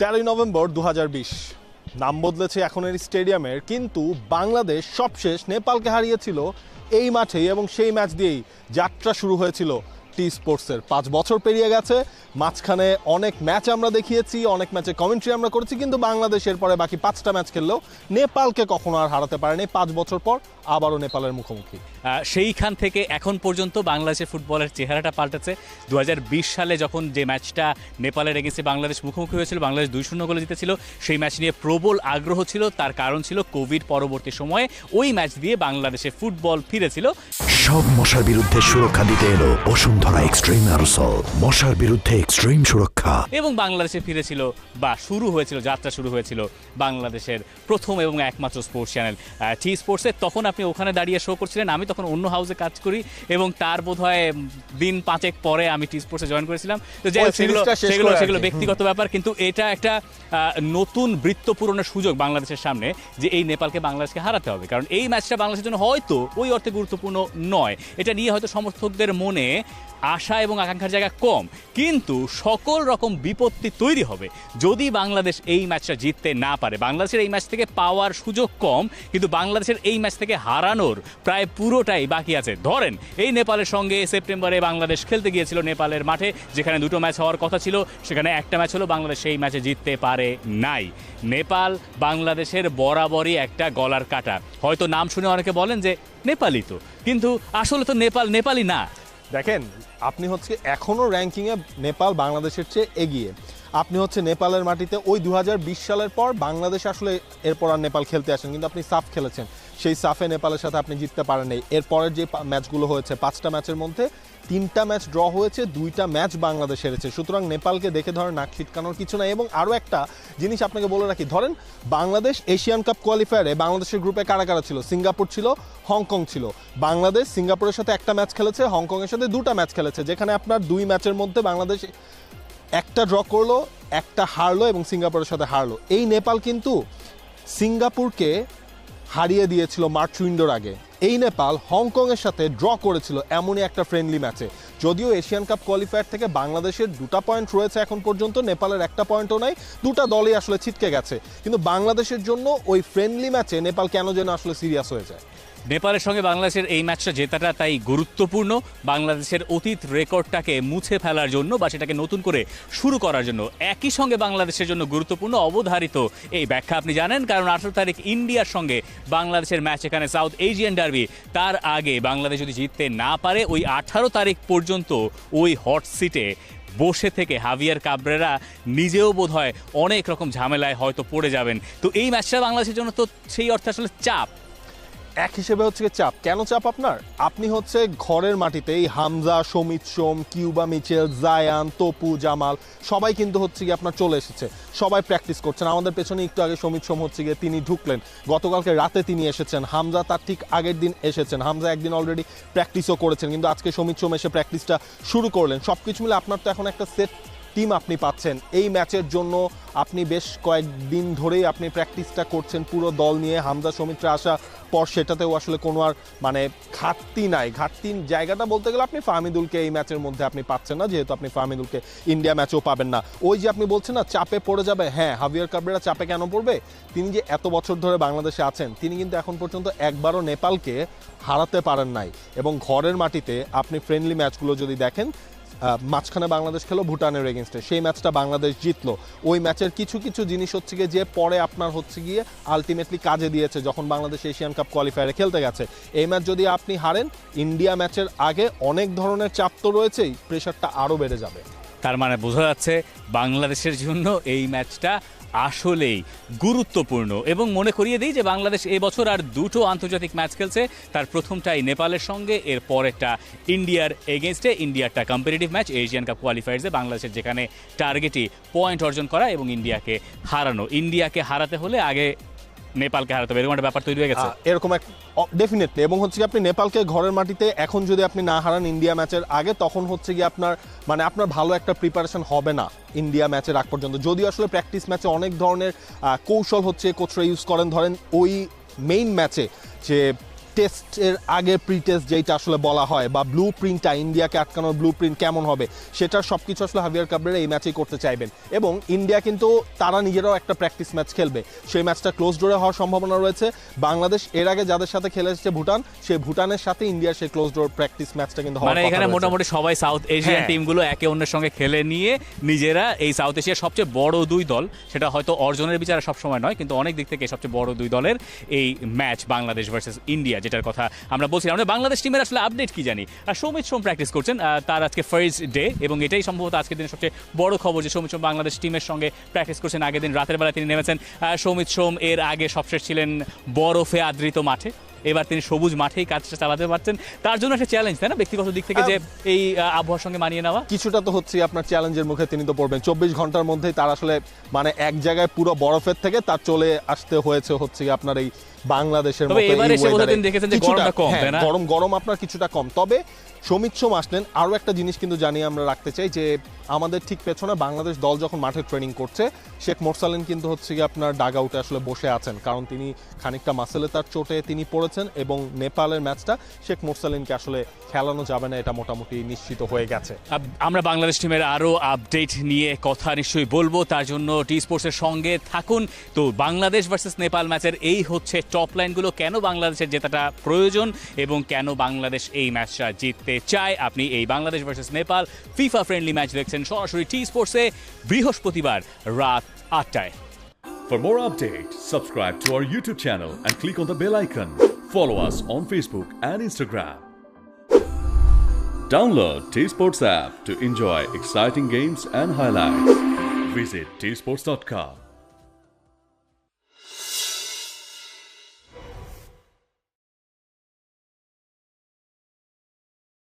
13 November 2020 নাম বদলেছে এখনের স্টেডিয়ামের, কিন্তু বাংলাদেশ সবশেষ নেপালকে হারিয়েছিল এই মাঠেই এবং সেই ম্যাচ দিয়েই যাত্রা শুরু হয়েছিল টি স্পোর্টসের। 5 বছর পেরিয়ে গেছে, মাঝখানে অনেক ম্যাচ আমরা দেখিয়েছি, অনেক ম্যাচে কমেন্ট্রি আমরা করেছি, কিন্তু বাংলাদেশের পরে বাকি 5টা ম্যাচ খেললেও নেপালকে কখনো আর হারাতে পারেনি। 5 বছর পর আবারও নেপালের মুখোমুখি। সেইখান থেকে এখন পর্যন্ত বাংলাদেশের ফুটবলের চেহারাটা পাল্টেছে। 2020 সালে যখন যে ম্যাচটা নেপালের এগেন্সে বাংলাদেশ মুখোমুখি হয়েছিল, বাংলাদেশ 2-0 গোলে জিতেছিল, সেই ম্যাচ নিয়ে প্রবল আগ্রহ ছিল। তার কারণ ছিল কোভিড পরবর্তী সময়ে ওই ম্যাচ দিয়ে বাংলাদেশে ফুটবল ফিরেছিল। সব মশার বিরুদ্ধে সুরক্ষা দিতে এলো বসুন্ধরা এক্সট্রিম অ্যারোসল, মশার বিরুদ্ধে এক্সট্রিম সুরক্ষা। এবং বাংলাদেশে ফিরেছিল বা শুরু হয়েছিল, যাত্রা শুরু হয়েছিল বাংলাদেশের প্রথম এবং একমাত্র স্পোর্টস চ্যানেল টি স্পোর্টসে। তখন আপনি ওখানে দাঁড়িয়ে শো করছিলেন, আমি তখন অন্য হাউসে কাজ করি এবং তার বোধহয় দিন 5 পরে আমি টি স্পোর্টসে জয়েন করেছিলাম। তো সেগুলো ব্যক্তিগত ব্যাপার, কিন্তু এটা একটা নতুন বৃত্ত পূরণের সুযোগ বাংলাদেশের সামনে, যে এই নেপালকে বাংলাদেশকে হারাতে হবে। কারণ এই ম্যাচটা বাংলাদেশের জন্য হয়তো ওই অর্থে গুরুত্বপূর্ণ নয়, এটা নিয়ে হয়তো সমর্থকদের মনে আশা এবং আকাঙ্ক্ষার জায়গা কম, কিন্তু সকল রকম বিপত্তি তৈরি হবে যদি বাংলাদেশ এই ম্যাচটা জিততে না পারে। বাংলাদেশের এই ম্যাচ থেকে পাওয়ার সুযোগ কম, কিন্তু বাংলাদেশের এই ম্যাচ থেকে হারানোর প্রায় পুরোটাই বাকি আছে। ধরেন এই নেপালের সঙ্গে সেপ্টেম্বরে বাংলাদেশ খেলতে গিয়েছিল নেপালের মাঠে, যেখানে 2টো ম্যাচ হওয়ার কথা ছিল, সেখানে একটা ম্যাচ হলো, বাংলাদেশ সেই ম্যাচে জিততে পারে নাই। নেপাল বাংলাদেশের বরাবরই একটা গলার কাটা। হয়তো নাম শুনে অনেকে বলেন যে নেপালি তো, কিন্তু আসলে তো নেপালি না। দেখেন, আপনি হচ্ছে এখনও র্যাঙ্কিংয়ে নেপাল বাংলাদেশের চেয়ে এগিয়ে। আপনি হচ্ছে নেপালের মাটিতে ওই 2020 সালের পর বাংলাদেশ আসলে এরপর আর নেপাল খেলতে আসেন, কিন্তু আপনি সাফ খেলেছেন, সেই সাফে নেপালের সাথে আপনি জিততে পারেন নাই। এরপরের যে ম্যাচগুলো হয়েছে 5টা ম্যাচের মধ্যে 3টা ম্যাচ ড্র হয়েছে, 2টা ম্যাচ বাংলাদেশ হেরেছে। সুতরাং নেপালকে দেখে ধরেন নাক ছিটকানোর কিছু নাই। এবং আরও একটা জিনিস আপনাকে বলে রাখি, ধরেন বাংলাদেশ এশিয়ান কাপ কোয়ালিফায়ারে বাংলাদেশের গ্রুপে কারা কারা ছিল? সিঙ্গাপুর ছিল, হংকং ছিল। বাংলাদেশ সিঙ্গাপুরের সাথে একটা ম্যাচ খেলেছে, হংকংয়ের সাথে 2টা ম্যাচ খেলেছে, যেখানে আপনার 2 ম্যাচের মধ্যে বাংলাদেশ একটা ড্র করলো, একটা হারলো এবং সিঙ্গাপুরের সাথে হারলো। এই নেপাল কিন্তু সিঙ্গাপুরকে হারিয়ে দিয়েছিল মার্চ উইন্ডোর আগে। এই নেপাল হংকংয়ের সাথে ড্র করেছিল এমনই একটা ফ্রেন্ডলি ম্যাচে। যদিও এশিয়ান কাপ কোয়ালিফায়ার থেকে বাংলাদেশের 2টা পয়েন্ট রয়েছে এখন পর্যন্ত, নেপালের একটা পয়েন্টও নাই, 2টা দলই আসলে ছিটকে গেছে। কিন্তু বাংলাদেশের জন্য ওই ফ্রেন্ডলি ম্যাচে নেপাল কেন যেন আসলে সিরিয়াস হয়ে যায়। নেপালের সঙ্গে বাংলাদেশের এই ম্যাচটা জেতাটা তাই গুরুত্বপূর্ণ, বাংলাদেশের অতীত রেকর্ডটাকে মুছে ফেলার জন্য বা সেটাকে নতুন করে শুরু করার জন্য। একই সঙ্গে বাংলাদেশের জন্য গুরুত্বপূর্ণ অবধারিত এই ব্যাখ্যা আপনি জানেন, কারণ 18 তারিখ ইন্ডিয়ার সঙ্গে বাংলাদেশের ম্যাচ, এখানে সাউথ এশিয়ান ডার্বি। তার আগে বাংলাদেশ যদি জিততে না পারে, ওই 18 তারিখ পর্যন্ত ওই হট সিটে বসে থেকে হাভিয়ার কাবরেরা নিজেও বোধহয় অনেক রকম ঝামেলায় হয়তো পড়ে যাবেন। তো এই ম্যাচটা বাংলাদেশের জন্য তো সেই অর্থে আসলে চাপ। এক হিসেবে হচ্ছে চাপ। কেন চাপ আপনার? আপনি হচ্ছে ঘরের মাটিতে এই হামজা, সমিত সোম, কিউবা মিচেল, জায়ান, তপু, জামাল সবাই কিন্তু হচ্ছে গিয়ে আপনার চলে এসেছে, সবাই প্র্যাকটিস করছেন। আমাদের পেছনে একটু আগে সমিত সোম হচ্ছে গিয়ে তিনি ঢুকলেন, গতকালকে রাতে তিনি এসেছেন। হামজা তার ঠিক আগের দিন এসেছেন, হামজা একদিন অলরেডি প্র্যাকটিসও করেছেন, কিন্তু আজকে সমিত সোম এসে প্র্যাকটিসটা শুরু করলেন। সব কিছু মিলে আপনার তো এখন একটা সেট টিম আপনি পাচ্ছেন। এই ম্যাচের জন্য আপনি বেশ কয়েকদিন ধরেই আপনি প্র্যাকটিসটা করছেন পুরো দল নিয়ে। হামজা সমিত্রা আসা পর সেটাতেও আসলে কোনো আর মানে ঘাটতি নাই। ঘাটতির জায়গাটা বলতে গেলে আপনি ফাহমিদুলকে এই ম্যাচের মধ্যে আপনি পাচ্ছেন না, যেহেতু আপনি ফাহমিদুলকে ইন্ডিয়া ম্যাচেও পাবেন না। ওই যে আপনি বলছেন না চাপে পড়ে যাবে, হ্যাঁ, হাভিয়ার কাবরেরা চাপে কেন পড়বে? তিনি যে এত বছর ধরে বাংলাদেশে আছেন, তিনি কিন্তু এখন পর্যন্ত একবারও নেপালকে হারাতে পারেন নাই। এবং ঘরের মাটিতে আপনি ফ্রেন্ডলি ম্যাচগুলো যদি দেখেন, মাঝখানে বাংলাদেশ খেলো ভুটানের এগেনস্টে, সেই ম্যাচটা বাংলাদেশ জিতলো। ওই ম্যাচের কিছু কিছু জিনিস হচ্ছে গিয়ে যে পরে আপনার হচ্ছে গিয়ে আলটিমেটলি কাজে দিয়েছে যখন বাংলাদেশ এশিয়ান কাপ কোয়ালিফায়ারে খেলতে গেছে। এই ম্যাচ যদি আপনি হারেন, ইন্ডিয়া ম্যাচের আগে অনেক ধরনের চাপ তো রয়েছেই, প্রেশারটা আরও বেড়ে যাবে। তার মানে বোঝা যাচ্ছে বাংলাদেশের জন্য এই ম্যাচটা আসলেই গুরুত্বপূর্ণ। এবং মনে করিয়ে দিই যে বাংলাদেশ এবছর আর 2টো আন্তর্জাতিক ম্যাচ খেলছে, তার প্রথমটাই নেপালের সঙ্গে, এর পরেরটা ইন্ডিয়ার এগেনস্টে। ইন্ডিয়ারটা কম্পিটিটিভ ম্যাচ এশিয়ান কাপ কোয়ালিফায়ার্সে, বাংলাদেশের যেখানে টার্গেটই পয়েন্ট অর্জন করা এবং ইন্ডিয়াকে হারানো। ইন্ডিয়াকে হারাতে হলে আগে নেপালকে হারাতে হবে, এরকম একটা ব্যাপার তৈরি হয়ে গেছে এরকম এক ডেফিনেটলি। এবং হচ্ছে কি আপনি নেপালকে ঘরের মাটিতে এখন যদি আপনি না হারান ইন্ডিয়া ম্যাচের আগে, তখন হচ্ছে কি আপনার মানে আপনার ভালো একটা প্রিপারেশন হবে না ইন্ডিয়া ম্যাচের আগ পর্যন্ত। যদিও আসলে প্র্যাকটিস ম্যাচে অনেক ধরনের কৌশল হচ্ছে কোচরা ইউজ করেন। ধরেন ওই মেইন ম্যাচে যে টেস্টের আগে প্রি টেস্ট যেটা আসলে বলা হয় বা ব্লু প্রিন্টটা ইন্ডিয়াকে আটকানোর ব্লু প্রিন্ট কেমন হবে সেটার সব কিছু আসলে হাভিয়ার কাবরেরা এই ম্যাচেই করতে চাইবেন। এবং ইন্ডিয়া কিন্তু তারা নিজেরাও একটা প্র্যাকটিস ম্যাচ খেলবে, সেই ম্যাচটা ক্লোজ ডোরে হওয়ার সম্ভাবনা রয়েছে। বাংলাদেশ এর আগে যাদের সাথে খেলে এসেছে ভুটান, সেই ভুটানের সাথে ইন্ডিয়ার সেই ক্লোজ ডোর প্র্যাকটিস ম্যাচটা কিন্তু হওয়ার মানে কথা এখানে রয়েছে। মোটামুটি সবাই সাউথ এশিয়ান হ্যাঁ। টিমগুলো একে অন্যের সঙ্গে খেলে নিয়ে নিজেরা এই সাউথ এশিয়ার সবচেয়ে বড় দুই দল, সেটা হয়তো অর্জনের বিচারে সবসময় নয় কিন্তু অনেক দিক থেকে সবচেয়ে বড় দুই দলের এই ম্যাচ বাংলাদেশ ভার্সেস ইন্ডিয়া, যেটার কথা আমরা বলছিলাম। আমরা বাংলাদেশ টিমের আসলে আপডেট কি জানি, আর সৌমিত সোম প্র্যাকটিস করছেন, তার আজকে ফার্স্ট ডে এবং এটাই সম্ভবত আজকের দিনের সবচেয়ে বড় খবর যে সৌমিত সোম বাংলাদেশ টিমের সঙ্গে প্র্যাকটিস করছেন। আগের দিন রাতের বেলা তিনি নেমেছেন। সৌমিত সোম এর আগে সবশেষ ছিলেন বরফে আদৃত মাঠে, এবার তিনি সবুজ মাঠেই কাজটা চালাতে পারছেন। তার জন্য একটা চ্যালেঞ্জ, তাই না, ব্যক্তিগত দিক থেকে যে এই আবহাওয়ার সঙ্গে মানিয়ে নেওয়া কিছুটা তো হচ্ছে আপনার চ্যালেঞ্জের মুখে তিনি তো পড়বেন। 24 ঘন্টার মধ্যেই তার আসলে মানে এক জায়গায় পুরো বরফের থেকে তার চলে আসতে হয়েছে হচ্ছে আপনার এই বাংলাদেশের তবে মতো এবারে এই এসে বোধহয় weather-এ। তিনি দেখেছেন যে কিছুটা, গরমটা কম, হ্যাঁ, তাই না? গরম আপনার কিছুটা কম। তবে সৌমিত সোম আসলেন, আরও একটা জিনিস কিন্তু জানিয়ে আমরা রাখতে চাই যে আমাদের ঠিক পেছনে বাংলাদেশ দল যখন মাঠে ট্রেনিং করছে, শেখ মোরসালিন কিন্তু হচ্ছে কি আপনার ডাগ আউটে আসলে বসে আছেন, কারণ তিনি খানিকটা মাসেলে তার চোটে তিনি পড়েছেন এবং নেপালের ম্যাচটা শেখ মোরসালিনকে আসলে খেলানো যাবে না, এটা মোটামুটি নিশ্চিত হয়ে গেছে। আমরা বাংলাদেশ টিমের আরও আপডেট নিয়ে কথা নিশ্চয়ই বলবো, তার জন্য টি স্পোর্টসের সঙ্গে থাকুন। তো বাংলাদেশ ভার্সেস নেপাল ম্যাচের এই হচ্ছে টপ লাইনগুলো, কেন বাংলাদেশের জেতাটা প্রয়োজন এবং কেন বাংলাদেশ এই ম্যাচটা জিততে চায়। আপনি এই Bangladesh versus Nepal FIFA friendly match দেখছেন সরাসরি টি স্পোর্টসে বৃহস্পতিবার রাত 8টায়। For more updates, subscribe to our YouTube channel and click on the bell icon. Follow us on Facebook and Instagram. Download T Sports app to enjoy exciting games and highlights. Visit tsports.com.